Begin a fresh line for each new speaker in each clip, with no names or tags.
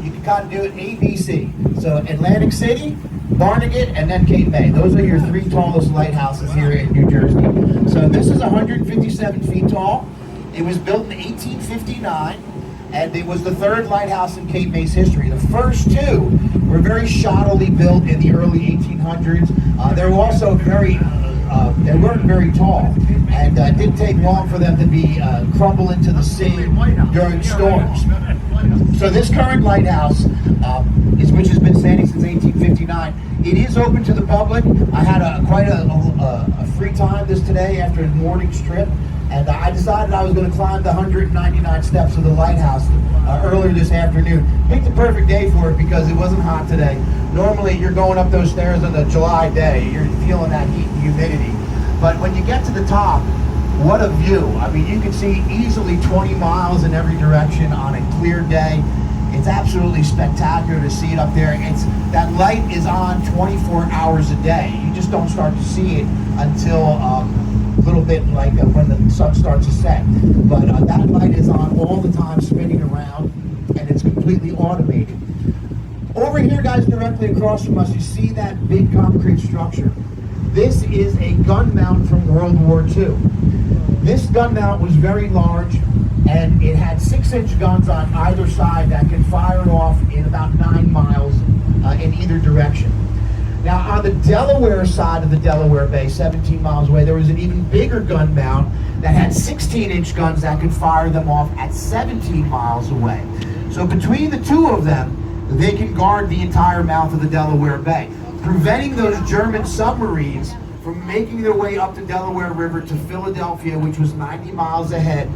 You can kind of do it A, B, C. So Atlantic City, Barnegat, and then Cape May. Those are your three tallest lighthouses here in New Jersey. So this is 157 feet tall. It was built in 1859, and it was the third lighthouse in Cape May's history. The first two were very shoddily built in the early 1800s. They were also they weren't very tall, and it didn't take long for them to be crumble into the sea during storms. So this current lighthouse, which has been standing since 1859, it is open to the public. I had quite a free time today after a morning trip, and I decided I was going to climb the 199 steps of the lighthouse earlier this afternoon. Picked the perfect day for it because it wasn't hot today. Normally you're going up those stairs on a July day, you're feeling that heat and humidity. But when you get to the top, what a view. I mean, you can see easily 20 miles in every direction on a clear day. It's absolutely spectacular to see it up there. That light is on 24 hours a day. You just don't start to see it until a little bit like when the sun starts to set. But that light is on all the time, spinning around, and it's completely automated. Over here, guys, directly across from us, you see that big concrete structure. This is a gun mount from World War II. This gun mount was very large, and it had 6-inch guns on either side that can fire off in about 9 miles in either direction. Now, on the Delaware side of the Delaware Bay, 17 miles away, there was an even bigger gun mount that had 16-inch guns that could fire them off at 17 miles away. So between the two of them, they can guard the entire mouth of the Delaware Bay, preventing those German submarines from making their way up the Delaware River to Philadelphia, which was 90 miles ahead.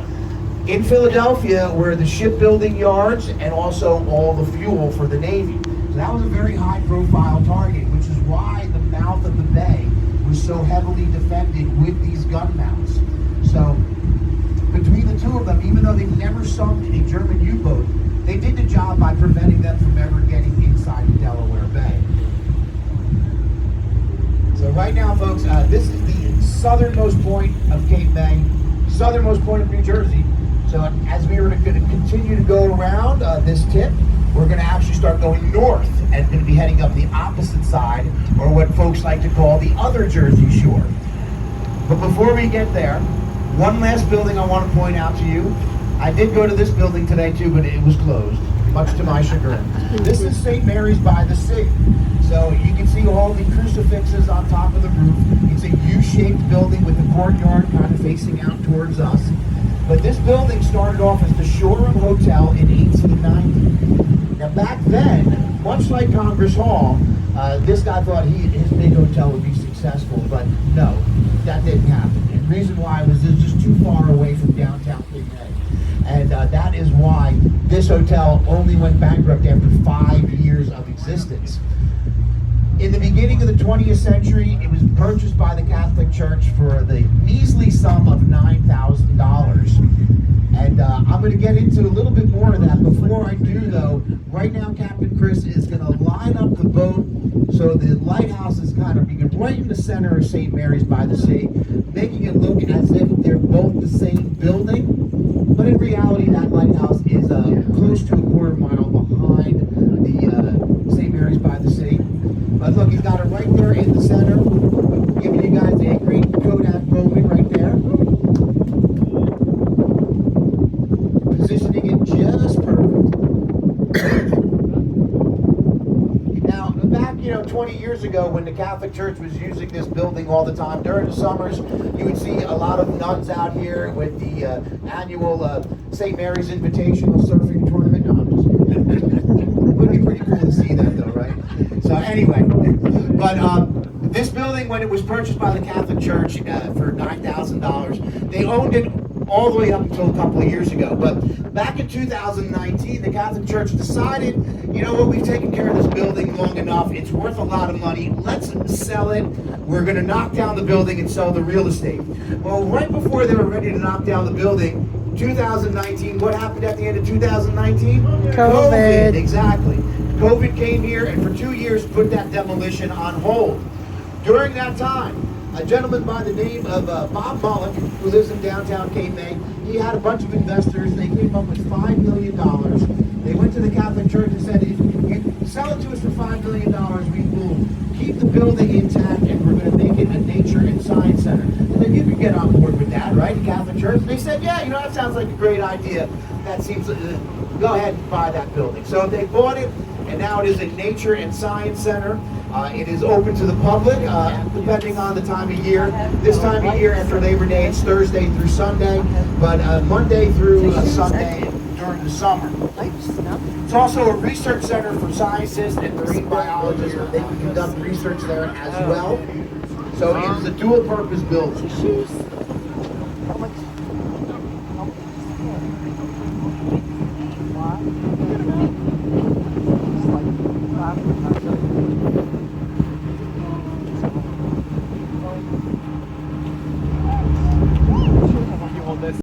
In Philadelphia were the shipbuilding yards and also all the fuel for the Navy. So that was a very high-profile target, which is why the mouth of the bay was so heavily defended with these gun mounts. So between the two of them, even though they never sunk a German U-boat, they did the job by preventing them from ever getting inside the Delaware Bay. So right now, folks, this is the southernmost point of Cape May, southernmost point of New Jersey. So as we are going to continue to go around this tip, we're going to actually start going north and going to be heading up the opposite side, or what folks like to call the other Jersey Shore. But before we get there, one last building I want to point out to you. I did go to this building today too, but it was closed, much to my chagrin. This is St. Mary's by the Sea. So you can see all the crucifixes on top of the roof. It's a U-shaped building with the courtyard kind of facing out towards us. But this building started off as the Shoreham Hotel in 1890. Now back then, much like Congress Hall, this guy thought his big hotel would be successful, but no, that didn't happen. And the reason why was it's just too far away from downtown Cape May. And that is why this hotel only went bankrupt after 5 years of existence. In the beginning of the 20th century, it was purchased by the Catholic Church for the measly sum of $9,000. And I'm going to get into a little bit more of that. Before I do, though, right now Captain Chris is going to line up the boat so the lighthouse is kind of right in the center of St. Mary's by the Sea, making it look as if they're both the same building. But in reality, that lighthouse is close to a quarter mile behind the St. Mary's by the Sea. But look, he's got it right there in the center, giving you guys a great Kodak moment right there. Positioning it just perfect. Now, back 20 years ago, when the Catholic Church was using this building all the time during the summers, you would see a lot of nuns out here with the annual St. Mary's Invitational Surfing Tournament. No, I'm just it would be pretty cool to see that, though, right? So anyway, but this building, when it was purchased by the Catholic Church for $9,000, they owned it all the way up until a couple of years ago. But back in 2019, the Catholic Church decided, you know what, we've taken care of this building long enough. It's worth a lot of money. Let's sell it. We're going to knock down the building and sell the real estate. Well, right before they were ready to knock down the building, 2019, what happened at the end of 2019? COVID. Exactly. COVID came here and for 2 years put that demolition on hold. During that time, a gentleman by the name of Bob Mullock, who lives in downtown Cape May, he had a bunch of investors. They came up with $5 million. They went to the Church and said, if you sell it to us for $5 million, we will keep the building intact and we're going to make it a nature and science center. And then you could get on board with that, right? The Catholic Church. They said, yeah, you know, that sounds like a great idea. That seems, go ahead and buy that building. So they bought it, and now it is a nature and science center. It is open to the public, depending on the time of year. This time of year after Labor Day, it's Thursday through Sunday, but Monday through Sunday during the summer. It's also a research center for scientists and marine biologists. They can conduct research there as well. So it is a dual-purpose building.